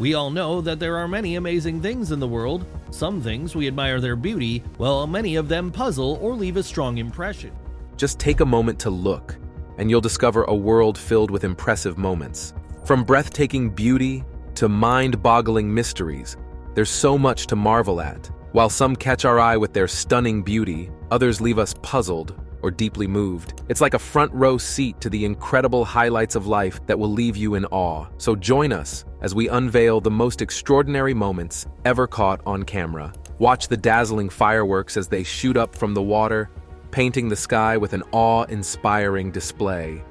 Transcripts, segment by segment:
We all know that there are many amazing things in the world. Some things we admire their beauty, while many of them puzzle or leave a strong impression. Just take a moment to look, and you'll discover a world filled with impressive moments. From breathtaking beauty to mind-boggling mysteries, there's so much to marvel at. While some catch our eye with their stunning beauty, others leave us puzzled or deeply moved. It's like a front-row seat to the incredible highlights of life that will leave you in awe. So join us as we unveil the most extraordinary moments ever caught on camera. Watch the dazzling fireworks as they shoot up from the water, painting the sky with an awe-inspiring display.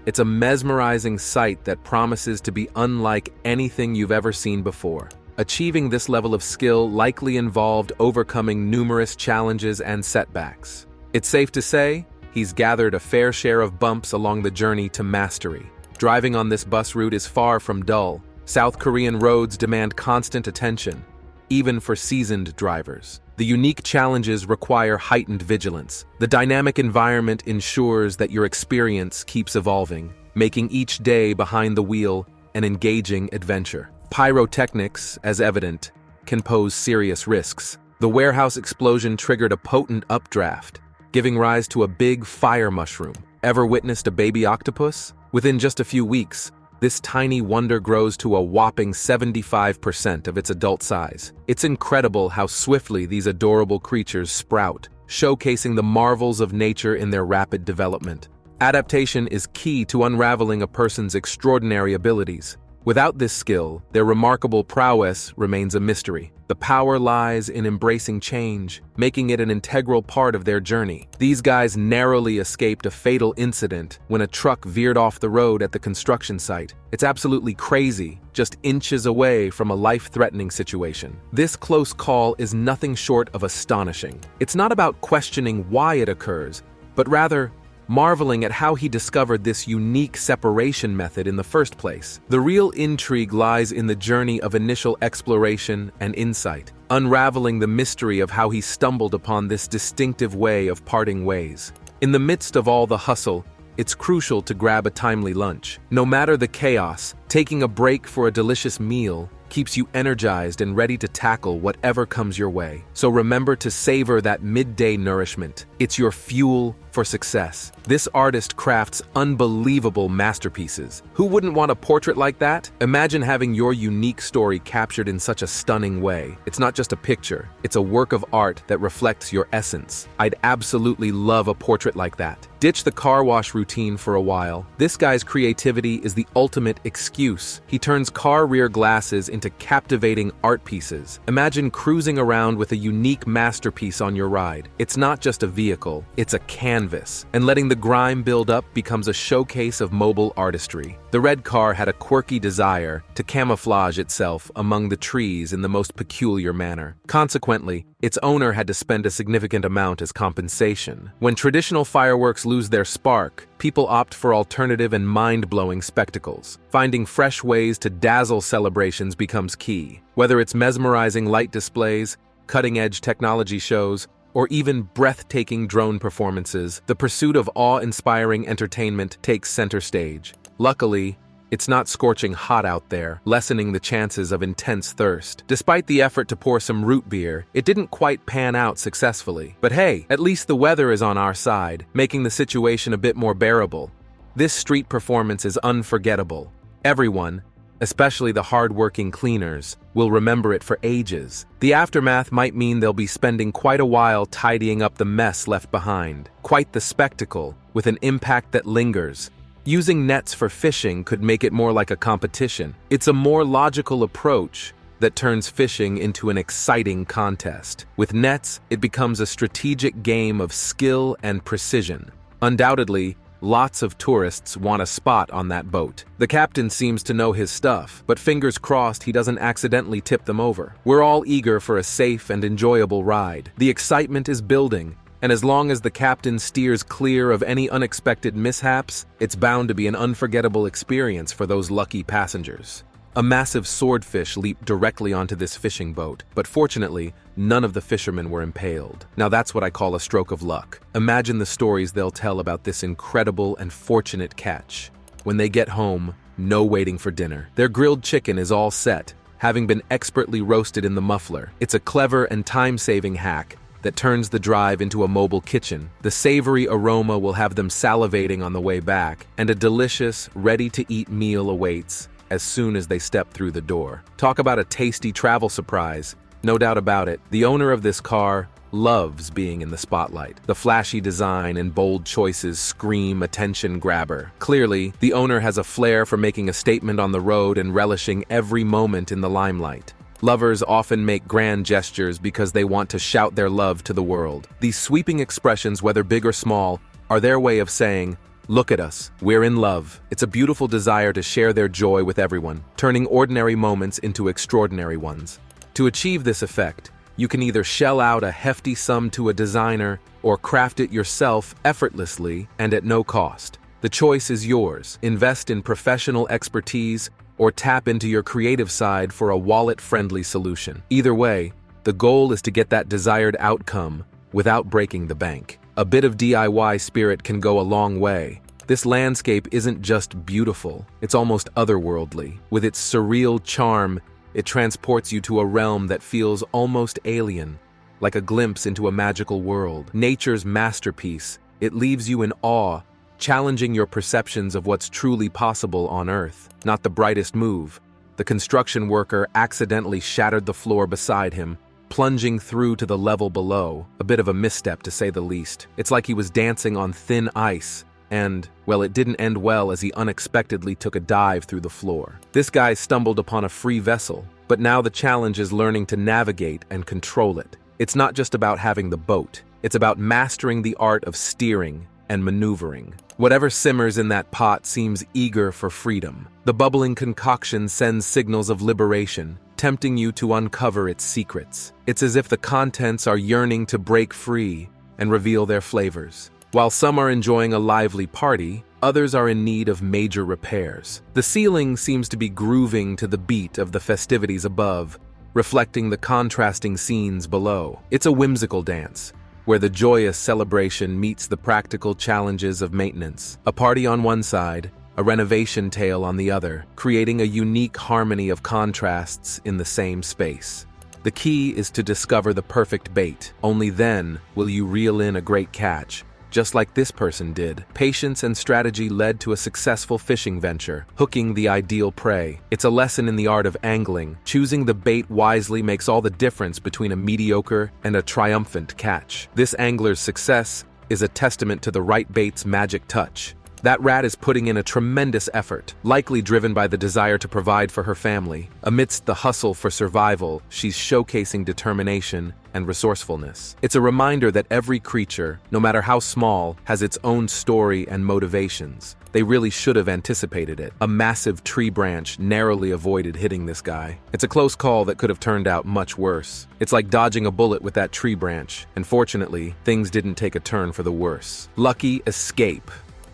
It's a mesmerizing sight that promises to be unlike anything you've ever seen before. Achieving this level of skill likely involved overcoming numerous challenges and setbacks. It's safe to say, he's gathered a fair share of bumps along the journey to mastery. Driving on this bus route is far from dull. South Korean roads demand constant attention, even for seasoned drivers. The unique challenges require heightened vigilance. The dynamic environment ensures that your experience keeps evolving, making each day behind the wheel an engaging adventure. Pyrotechnics, as evident, can pose serious risks. The warehouse explosion triggered a potent updraft, giving rise to a big fire mushroom. Ever witnessed a baby octopus? Within just a few weeks, this tiny wonder grows to a whopping 75% of its adult size. It's incredible how swiftly these adorable creatures sprout, showcasing the marvels of nature in their rapid development. Adaptation is key to unraveling a person's extraordinary abilities. Without this skill, their remarkable prowess remains a mystery. The power lies in embracing change, making it an integral part of their journey. These guys narrowly escaped a fatal incident when a truck veered off the road at the construction site. It's absolutely crazy, just inches away from a life-threatening situation. This close call is nothing short of astonishing. It's not about questioning why it occurs, but rather marveling at how he discovered this unique separation method in the first place. The real intrigue lies in the journey of initial exploration and insight, unraveling the mystery of how he stumbled upon this distinctive way of parting ways. In the midst of all the hustle, it's crucial to grab a timely lunch. No matter the chaos, taking a break for a delicious meal keeps you energized and ready to tackle whatever comes your way. So remember to savor that midday nourishment. It's your fuel for success. This artist crafts unbelievable masterpieces. Who wouldn't want a portrait like that? Imagine having your unique story captured in such a stunning way. It's not just a picture, it's a work of art that reflects your essence. I'd absolutely love a portrait like that. Ditch the car wash routine for a while. This guy's creativity is the ultimate excuse. He turns car rear glasses into captivating art pieces. Imagine cruising around with a unique masterpiece on your ride. It's not just a vehicle, it's a canvas, and letting the grime build up becomes a showcase of mobile artistry. The red car had a quirky desire to camouflage itself among the trees in the most peculiar manner. Consequently, its owner had to spend a significant amount as compensation. When traditional fireworks lose their spark, people opt for alternative and mind-blowing spectacles. Finding fresh ways to dazzle celebrations becomes key. Whether it's mesmerizing light displays, cutting-edge technology shows, or even breathtaking drone performances, the pursuit of awe-inspiring entertainment takes center stage. Luckily, it's not scorching hot out there, lessening the chances of intense thirst. Despite the effort to pour some root beer, it didn't quite pan out successfully. But hey, at least the weather is on our side, making the situation a bit more bearable. This street performance is unforgettable. Everyone, especially the hard-working cleaners, will remember it for ages. The aftermath might mean they'll be spending quite a while tidying up the mess left behind. Quite the spectacle, with an impact that lingers. Using nets for fishing could make it more like a competition. It's a more logical approach that turns fishing into an exciting contest. With nets, it becomes a strategic game of skill and precision. Undoubtedly, lots of tourists want a spot on that boat. The captain seems to know his stuff, but fingers crossed he doesn't accidentally tip them over. We're all eager for a safe and enjoyable ride. The excitement is building, and as long as the captain steers clear of any unexpected mishaps, it's bound to be an unforgettable experience for those lucky passengers. A massive swordfish leaped directly onto this fishing boat, but fortunately, none of the fishermen were impaled. Now that's what I call a stroke of luck. Imagine the stories they'll tell about this incredible and fortunate catch. When they get home, no waiting for dinner. Their grilled chicken is all set, having been expertly roasted in the muffler. It's a clever and time-saving hack that turns the drive into a mobile kitchen. The savory aroma will have them salivating on the way back, and a delicious, ready-to-eat meal awaits as soon as they step through the door. Talk about a tasty travel surprise. No doubt about it, the owner of this car loves being in the spotlight. The flashy design and bold choices scream attention grabber. Clearly, the owner has a flair for making a statement on the road and relishing every moment in the limelight. Lovers often make grand gestures because they want to shout their love to the world. These sweeping expressions, whether big or small, are their way of saying, "Look at us, we're in love." It's a beautiful desire to share their joy with everyone, turning ordinary moments into extraordinary ones. To achieve this effect, you can either shell out a hefty sum to a designer or craft it yourself effortlessly and at no cost. The choice is yours. Invest in professional expertise or tap into your creative side for a wallet-friendly solution. Either way, the goal is to get that desired outcome without breaking the bank. A bit of DIY spirit can go a long way. This landscape isn't just beautiful, it's almost otherworldly. With its surreal charm, it transports you to a realm that feels almost alien, like a glimpse into a magical world. Nature's masterpiece, it leaves you in awe, challenging your perceptions of what's truly possible on Earth. Not the brightest move. The construction worker accidentally shattered the floor beside him, plunging through to the level below. A bit of a misstep, to say the least. It's like he was dancing on thin ice. And, well, it didn't end well as he unexpectedly took a dive through the floor. This guy stumbled upon a free vessel, but now the challenge is learning to navigate and control it. It's not just about having the boat, it's about mastering the art of steering and maneuvering. Whatever simmers in that pot seems eager for freedom. The bubbling concoction sends signals of liberation, tempting you to uncover its secrets. It's as if the contents are yearning to break free and reveal their flavors. While some are enjoying a lively party, others are in need of major repairs. The ceiling seems to be grooving to the beat of the festivities above, reflecting the contrasting scenes below. It's a whimsical dance, where the joyous celebration meets the practical challenges of maintenance. A party on one side, a renovation tale on the other, creating a unique harmony of contrasts in the same space. The key is to discover the perfect bait. Only then will you reel in a great catch. Just like this person did, patience and strategy led to a successful fishing venture, hooking the ideal prey. It's a lesson in the art of angling. Choosing the bait wisely makes all the difference between a mediocre and a triumphant catch. This angler's success is a testament to the right bait's magic touch. That rat is putting in a tremendous effort, likely driven by the desire to provide for her family. Amidst the hustle for survival, she's showcasing determination and resourcefulness. It's a reminder that every creature, no matter how small, has its own story and motivations. They really should have anticipated it. A massive tree branch narrowly avoided hitting this guy. It's a close call that could have turned out much worse. It's like dodging a bullet with that tree branch, and fortunately, things didn't take a turn for the worse. Lucky escape.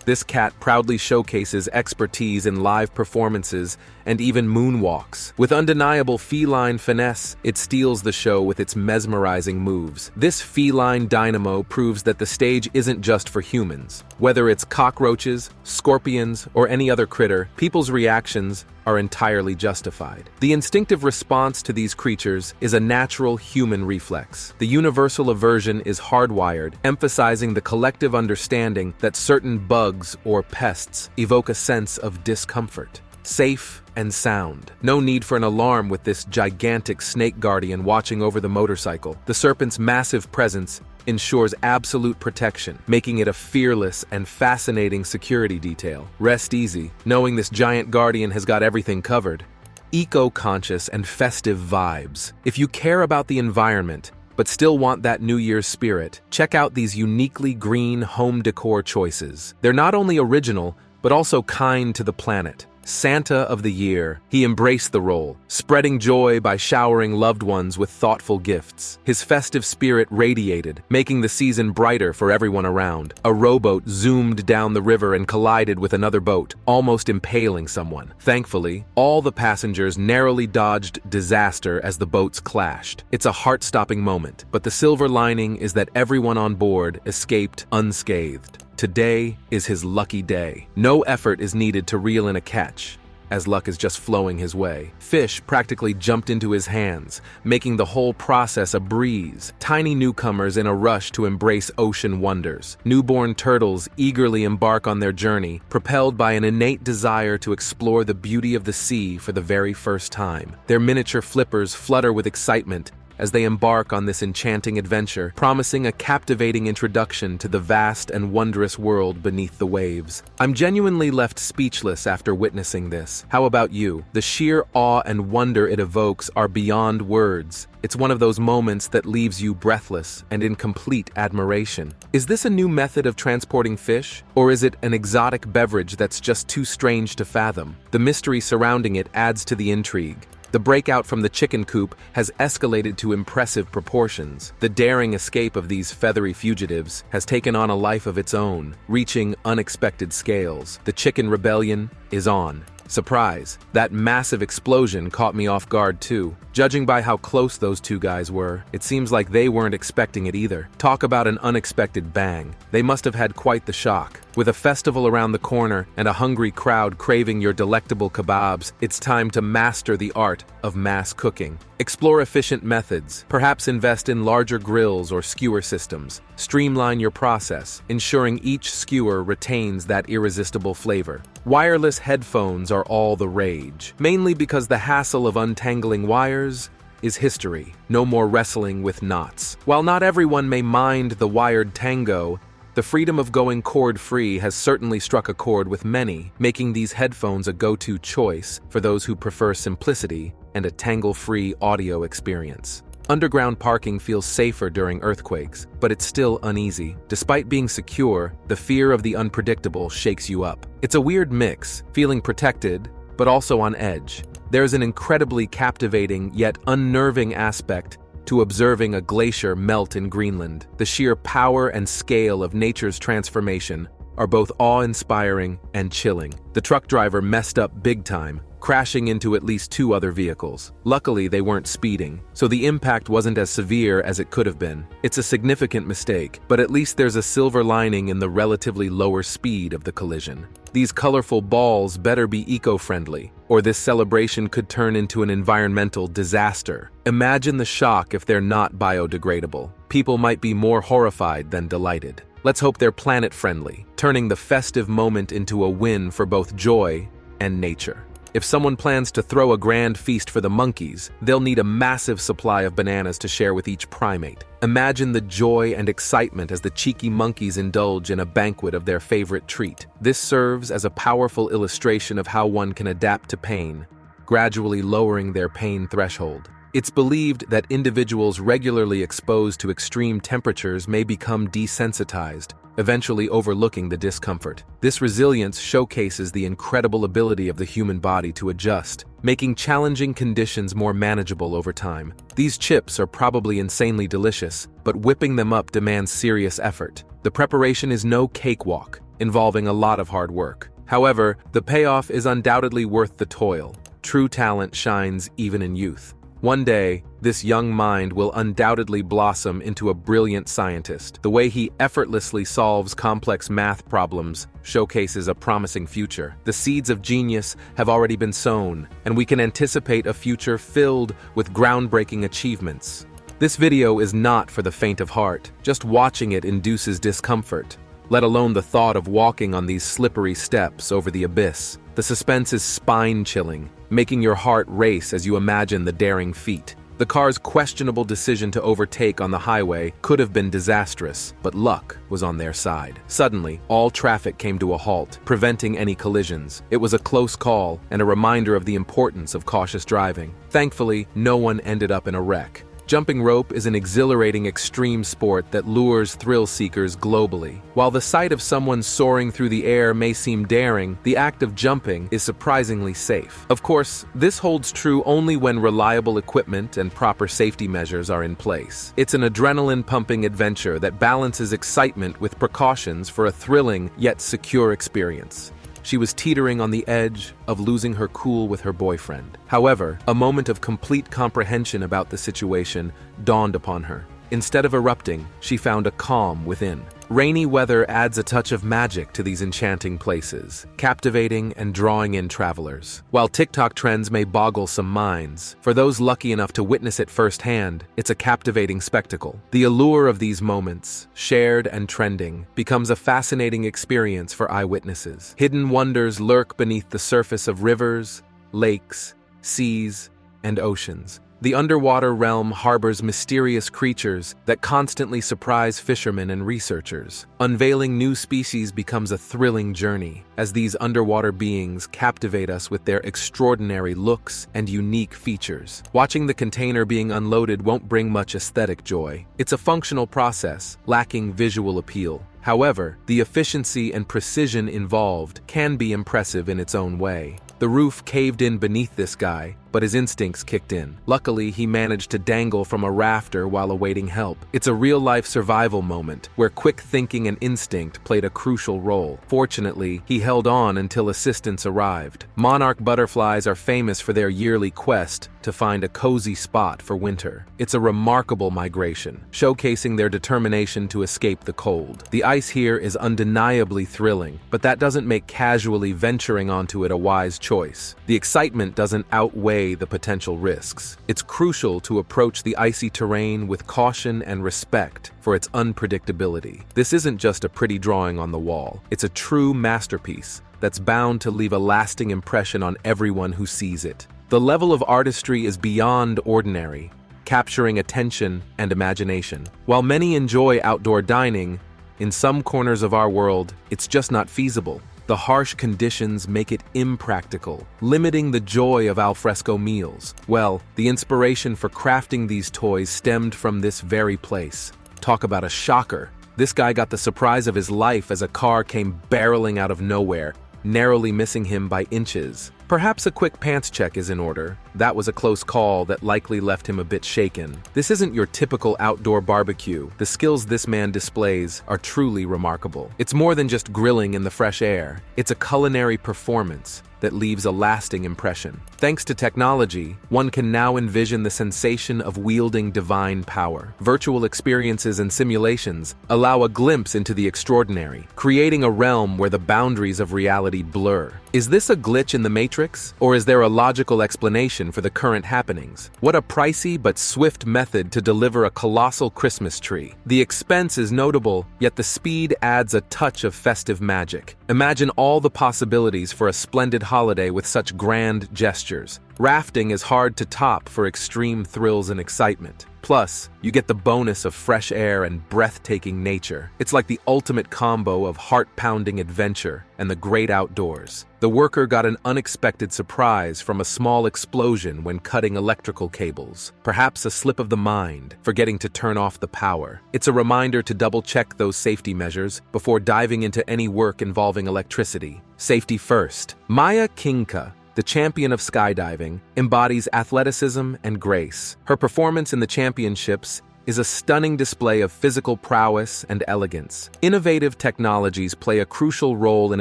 This cat proudly showcases expertise in live performances and even moonwalks. With undeniable feline finesse, it steals the show with its mesmerizing moves. This feline dynamo proves that the stage isn't just for humans. Whether it's cockroaches, scorpions, or any other critter, people's reactions are entirely justified. The instinctive response to these creatures is a natural human reflex. The universal aversion is hardwired, emphasizing the collective understanding that certain bugs or pests evoke a sense of discomfort. Safe and sound. No need for an alarm with this gigantic snake guardian watching over the motorcycle. The serpent's massive presence ensures absolute protection, making it a fearless and fascinating security detail. Rest easy, knowing this giant guardian has got everything covered. Eco-conscious and festive vibes. If you care about the environment, but still want that New Year's spirit, check out these uniquely green home decor choices. They're not only original, but also kind to the planet. Santa of the Year, he embraced the role, spreading joy by showering loved ones with thoughtful gifts. His festive spirit radiated, making the season brighter for everyone around. A rowboat zoomed down the river and collided with another boat, almost impaling someone. Thankfully, all the passengers narrowly dodged disaster as the boats clashed. It's a heart-stopping moment, but the silver lining is that everyone on board escaped unscathed. Today is his lucky day. No effort is needed to reel in a catch. as luck is just flowing his way. Fish practically jumped into his hands, making the whole process a breeze. Tiny newcomers in a rush to embrace ocean wonders. Newborn turtles eagerly embark on their journey, propelled by an innate desire to explore the beauty of the sea for the very first time. Their miniature flippers flutter with excitement as they embark on this enchanting adventure, promising a captivating introduction to the vast and wondrous world beneath the waves. I'm genuinely left speechless after witnessing this. How about you? The sheer awe and wonder it evokes are beyond words. It's one of those moments that leaves you breathless and in complete admiration. Is this a new method of transporting fish? Or is it an exotic beverage that's just too strange to fathom? The mystery surrounding it adds to the intrigue. The breakout from the chicken coop has escalated to impressive proportions. The daring escape of these feathery fugitives has taken on a life of its own, reaching unexpected scales. The chicken rebellion is on. Surprise, that massive explosion caught me off guard too. Judging by how close those two guys were, it seems like they weren't expecting it either. Talk about an unexpected bang. They must have had quite the shock. With a festival around the corner and a hungry crowd craving your delectable kebabs, it's time to master the art of mass cooking. Explore efficient methods, perhaps invest in larger grills or skewer systems. Streamline your process, ensuring each skewer retains that irresistible flavor. Wireless headphones are all the rage, mainly because the hassle of untangling wires is history. No more wrestling with knots. While not everyone may mind the wired tango, the freedom of going cord-free has certainly struck a chord with many, making these headphones a go-to choice for those who prefer simplicity and a tangle-free audio experience. Underground parking feels safer during earthquakes, but it's still uneasy. Despite being secure, the fear of the unpredictable shakes you up. It's a weird mix, feeling protected, but also on edge. There's an incredibly captivating yet unnerving aspect to observing a glacier melt in Greenland. The sheer power and scale of nature's transformation are both awe-inspiring and chilling. The truck driver messed up big time, crashing into at least 2 other vehicles. Luckily, they weren't speeding, so the impact wasn't as severe as it could have been. It's a significant mistake, but at least there's a silver lining in the relatively lower speed of the collision. These colorful balls better be eco-friendly, or this celebration could turn into an environmental disaster. Imagine the shock if they're not biodegradable. People might be more horrified than delighted. Let's hope they're planet-friendly, turning the festive moment into a win for both joy and nature. If someone plans to throw a grand feast for the monkeys, they'll need a massive supply of bananas to share with each primate. Imagine the joy and excitement as the cheeky monkeys indulge in a banquet of their favorite treat. This serves as a powerful illustration of how one can adapt to pain, gradually lowering their pain threshold. It's believed that individuals regularly exposed to extreme temperatures may become desensitized, eventually overlooking the discomfort. This resilience showcases the incredible ability of the human body to adjust, making challenging conditions more manageable over time. These chips are probably insanely delicious, but whipping them up demands serious effort. The preparation is no cakewalk, involving a lot of hard work. However, the payoff is undoubtedly worth the toil. True talent shines even in youth. One day, this young mind will undoubtedly blossom into a brilliant scientist. The way he effortlessly solves complex math problems showcases a promising future. The seeds of genius have already been sown, and we can anticipate a future filled with groundbreaking achievements. This video is not for the faint of heart. Just watching it induces discomfort, let alone the thought of walking on these slippery steps over the abyss. The suspense is spine-chilling, making your heart race as you imagine the daring feat. The car's questionable decision to overtake on the highway could have been disastrous, but luck was on their side. Suddenly, all traffic came to a halt, preventing any collisions. It was a close call and a reminder of the importance of cautious driving. Thankfully, no one ended up in a wreck. Jumping rope is an exhilarating extreme sport that lures thrill seekers globally. While the sight of someone soaring through the air may seem daring, the act of jumping is surprisingly safe. Of course, this holds true only when reliable equipment and proper safety measures are in place. It's an adrenaline-pumping adventure that balances excitement with precautions for a thrilling yet secure experience. She was teetering on the edge of losing her cool with her boyfriend. However, a moment of complete comprehension about the situation dawned upon her. Instead of erupting, she found a calm within. Rainy weather adds a touch of magic to these enchanting places, captivating and drawing in travelers. While TikTok trends may boggle some minds, for those lucky enough to witness it firsthand, it's a captivating spectacle. The allure of these moments, shared and trending, becomes a fascinating experience for eyewitnesses. Hidden wonders lurk beneath the surface of rivers, lakes, seas, and oceans. The underwater realm harbors mysterious creatures that constantly surprise fishermen and researchers. Unveiling new species becomes a thrilling journey, as these underwater beings captivate us with their extraordinary looks and unique features. Watching the container being unloaded won't bring much aesthetic joy. It's a functional process, lacking visual appeal. However, the efficiency and precision involved can be impressive in its own way. The roof caved in beneath this guy, but his instincts kicked in. Luckily, he managed to dangle from a rafter while awaiting help. It's a real-life survival moment, where quick thinking and instinct played a crucial role. Fortunately, he held on until assistance arrived. Monarch butterflies are famous for their yearly quest to find a cozy spot for winter. It's a remarkable migration, showcasing their determination to escape the cold. The ice here is undeniably thrilling, but that doesn't make casually venturing onto it a wise choice. The excitement doesn't outweigh the potential risks. It's crucial to approach the icy terrain with caution and respect for its unpredictability. This isn't just a pretty drawing on the wall. It's a true masterpiece that's bound to leave a lasting impression on everyone who sees it. The level of artistry is beyond ordinary, capturing attention and imagination. While many enjoy outdoor dining, in some corners of our world, it's just not feasible. The harsh conditions make it impractical, limiting the joy of alfresco meals. Well, the inspiration for crafting these toys stemmed from this very place. Talk about a shocker. This guy got the surprise of his life as a car came barreling out of nowhere, narrowly missing him by inches. Perhaps a quick pants check is in order. That was a close call that likely left him a bit shaken. This isn't your typical outdoor barbecue. The skills this man displays are truly remarkable. It's more than just grilling in the fresh air. It's a culinary performance that leaves a lasting impression. Thanks to technology, one can now envision the sensation of wielding divine power. Virtual experiences and simulations allow a glimpse into the extraordinary, creating a realm where the boundaries of reality blur. Is this a glitch in the Matrix, or is there a logical explanation for the current happenings? What a pricey but swift method to deliver a colossal Christmas tree. The expense is notable, yet the speed adds a touch of festive magic. Imagine all the possibilities for a splendid holiday with such grand gestures. Rafting is hard to top for extreme thrills and excitement. Plus, you get the bonus of fresh air and breathtaking nature. It's like the ultimate combo of heart-pounding adventure and the great outdoors. The worker got an unexpected surprise from a small explosion when cutting electrical cables. Perhaps a slip of the mind, forgetting to turn off the power. It's a reminder to double-check those safety measures before diving into any work involving electricity. Safety first. Maya Kinka, the champion of skydiving, embodies athleticism and grace. Her performance in the championships is a stunning display of physical prowess and elegance. Innovative technologies play a crucial role in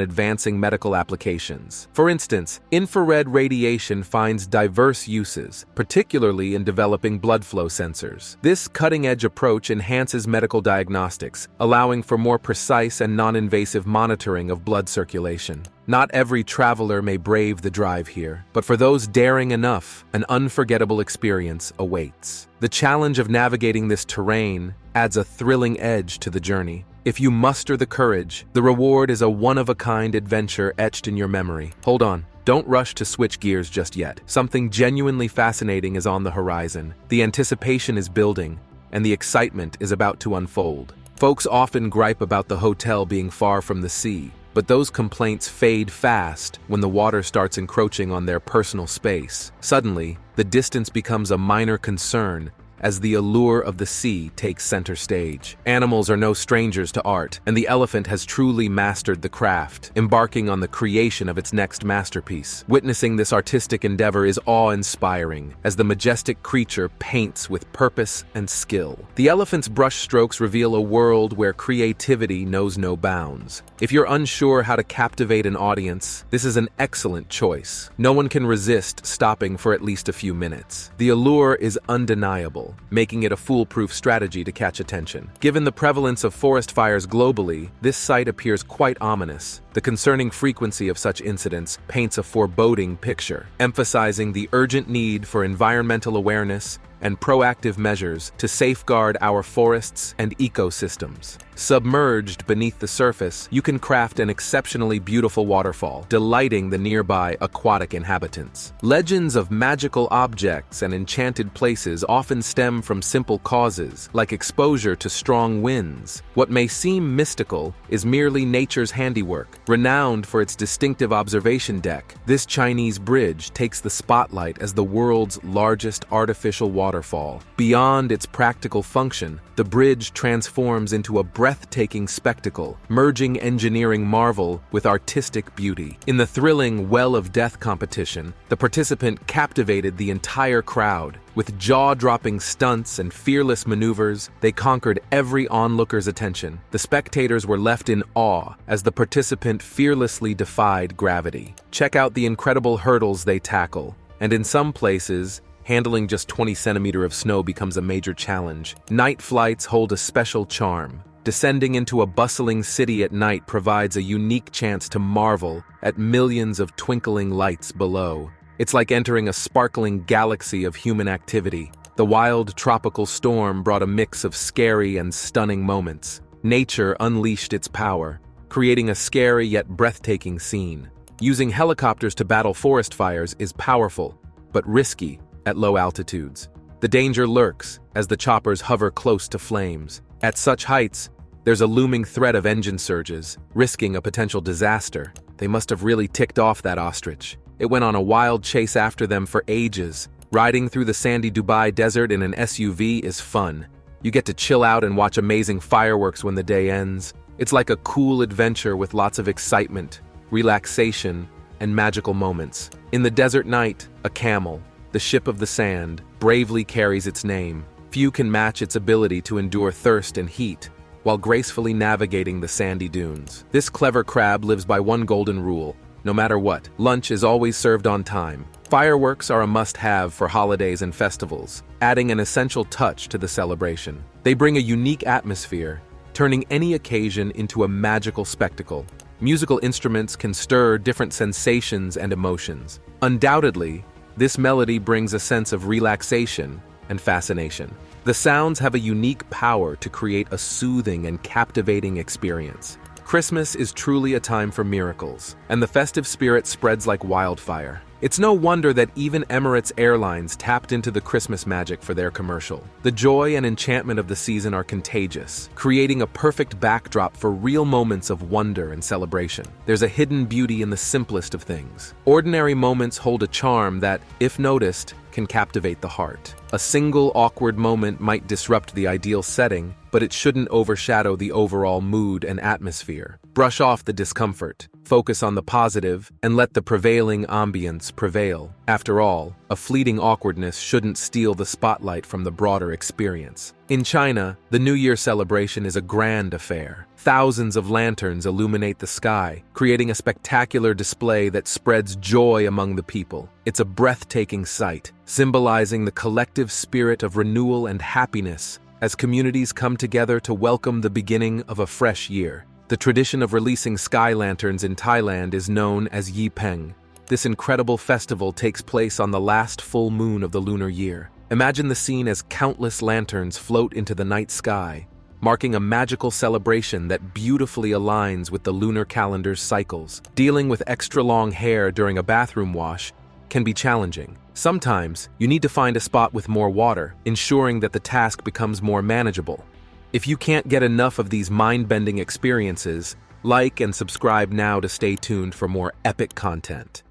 advancing medical applications. For instance, infrared radiation finds diverse uses, particularly in developing blood flow sensors. This cutting-edge approach enhances medical diagnostics, allowing for more precise and non-invasive monitoring of blood circulation. Not every traveler may brave the drive here, but for those daring enough, an unforgettable experience awaits. The challenge of navigating this terrain adds a thrilling edge to the journey. If you muster the courage, the reward is a one-of-a-kind adventure etched in your memory. Hold on. Don't rush to switch gears just yet. Something genuinely fascinating is on the horizon. The anticipation is building, and the excitement is about to unfold. Folks often gripe about the hotel being far from the sea, but those complaints fade fast when the water starts encroaching on their personal space. Suddenly, the distance becomes a minor concern as the allure of the sea takes center stage. Animals are no strangers to art, and the elephant has truly mastered the craft, embarking on the creation of its next masterpiece. Witnessing this artistic endeavor is awe-inspiring, as the majestic creature paints with purpose and skill. The elephant's brushstrokes reveal a world where creativity knows no bounds. If you're unsure how to captivate an audience, this is an excellent choice. No one can resist stopping for at least a few minutes. The allure is undeniable, unpredictable, making it a foolproof strategy to catch attention. Given the prevalence of forest fires globally, this site appears quite ominous. The concerning frequency of such incidents paints a foreboding picture, emphasizing the urgent need for environmental awareness and proactive measures to safeguard our forests and ecosystems. Submerged beneath the surface, you can craft an exceptionally beautiful waterfall, delighting the nearby aquatic inhabitants. Legends of magical objects and enchanted places often stem from simple causes, like exposure to strong winds. What may seem mystical is merely nature's handiwork. Renowned for its distinctive observation deck, this Chinese bridge takes the spotlight as the world's largest artificial waterfall. Beyond its practical function, the bridge transforms into a breathtaking spectacle, merging engineering marvel with artistic beauty. In the thrilling Well of Death competition, the participant captivated the entire crowd. With jaw-dropping stunts and fearless maneuvers, they conquered every onlooker's attention. The spectators were left in awe as the participant fearlessly defied gravity. Check out the incredible hurdles they tackle, and in some places, handling just 20 centimeters of snow becomes a major challenge. Night flights hold a special charm. Descending into a bustling city at night provides a unique chance to marvel at millions of twinkling lights below. It's like entering a sparkling galaxy of human activity. The wild tropical storm brought a mix of scary and stunning moments. Nature unleashed its power, creating a scary yet breathtaking scene. Using helicopters to battle forest fires is powerful, but risky at low altitudes. The danger lurks as the choppers hover close to flames. At such heights, there's a looming threat of engine surges, risking a potential disaster. They must have really ticked off that ostrich. It went on a wild chase after them for ages. Riding through the sandy Dubai desert in an SUV is fun. You get to chill out and watch amazing fireworks when the day ends. It's like a cool adventure with lots of excitement, relaxation, and magical moments. In the desert night, a camel, the ship of the sand, bravely carries its name. Few can match its ability to endure thirst and heat, while gracefully navigating the sandy dunes. This clever crab lives by one golden rule: no matter what, lunch is always served on time. Fireworks are a must-have for holidays and festivals, adding an essential touch to the celebration. They bring a unique atmosphere, turning any occasion into a magical spectacle. Musical instruments can stir different sensations and emotions. Undoubtedly, this melody brings a sense of relaxation and fascination. The sounds have a unique power to create a soothing and captivating experience. Christmas is truly a time for miracles, and the festive spirit spreads like wildfire. It's no wonder that even Emirates Airlines tapped into the Christmas magic for their commercial. The joy and enchantment of the season are contagious, creating a perfect backdrop for real moments of wonder and celebration. There's a hidden beauty in the simplest of things. Ordinary moments hold a charm that, if noticed, can captivate the heart. A single awkward moment might disrupt the ideal setting, but it shouldn't overshadow the overall mood and atmosphere. Brush off the discomfort, focus on the positive, and let the prevailing ambience prevail. After all, a fleeting awkwardness shouldn't steal the spotlight from the broader experience. In China, the New Year celebration is a grand affair. Thousands of lanterns illuminate the sky, creating a spectacular display that spreads joy among the people. It's a breathtaking sight, symbolizing the collective spirit of renewal and happiness as communities come together to welcome the beginning of a fresh year. The tradition of releasing sky lanterns in Thailand is known as Yi Peng. This incredible festival takes place on the last full moon of the lunar year. Imagine the scene as countless lanterns float into the night sky, marking a magical celebration that beautifully aligns with the lunar calendar's cycles. Dealing with extra long hair during a bathroom wash can be challenging. Sometimes, you need to find a spot with more water, ensuring that the task becomes more manageable. If you can't get enough of these mind-bending experiences, like and subscribe now to stay tuned for more epic content.